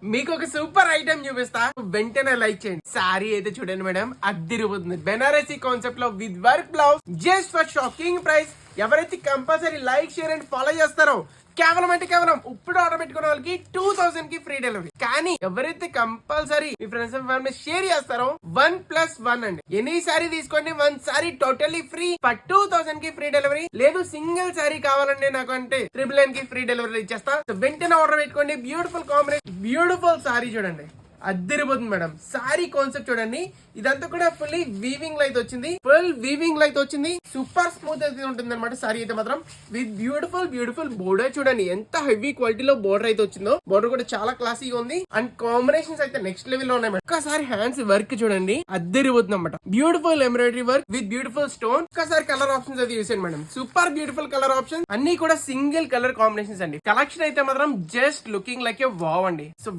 మీకు ఒక super item చూపిస్తా, వెంటనే లైక్ చేయండి. సారీ అయితే చూడండి మేడం, అద్దిరిపోతుంది. బెనారసీ కాన్సెప్ట్ లో with work blouse just for shocking price. ఎవరైతే compulsory like share and follow చేస్తారో కేవలం అంటే కేవలం ఇప్పుడు ఆర్డర్ పెట్టుకున్న వాళ్ళకి 2000 కి ఫ్రీ డెలివరీ. కానీ ఎవరైతే compulsory me friends and family share చేస్తారో 1+1 అండి. ఎనీ సారీ తీసుకోండి, 1 సారీ టోటల్లీ ఫ్రీ ఫర్ 2000 కి ఫ్రీ డెలివరీ. లేదు సింగిల్ సారీ కావాలండి నాకు అంటే 999 కి ఫ్రీ డెలివరీ ఇచ్చేస్తా. వెంటనే ఆర్డర్ పెట్టుకోండి. బ్యూటిఫుల్ కాంబినేషన్, బ్యూటిఫుల్ సారీ చూడండి, అద్దరిపోతుంది మేడం. సారీ కాన్సెప్ట్ చూడంండి, ఇదంతా కూడా ఫుల్లీ వీవింగ్ లో అయితే వచ్చింది. ఫుల్ వీవింగ్ లో అయితే వచ్చింది. సూపర్ స్మూత్ అయితే ఉంటుంది అనమాట సారీ అయితే మాత్రం. విత్ బ్యూటిఫుల్ బోర్డర్ చూడండి, ఎంత హెవీ క్వాలిటీలో బోర్డర్ అయితే వచ్చిందో. బోర్డర్ కూడా చాలా క్లాసీగా ఉంది అండ్ కాంబినేషన్స్ అయితే నెక్స్ట్ లెవెల్ లో ఉన్నాయి మేడం. ఒక్కసారి హ్యాండ్స్ వర్క్ చూడండి, అద్దరిపోతుంది అనమాట. Beautiful embroidery work with beautiful stone. ఒక్కసారి కలర్ ఆప్షన్స్ అయితే చూసాను madam, super beautiful colour options అన్ని కూడా సింగిల్ కలర్ కాంబినేషన్స్ అండి. కలెక్షన్ అయితే మాత్రం జస్ట్ లుకింగ్ లైక్ ఏ వావ్ అండి. సో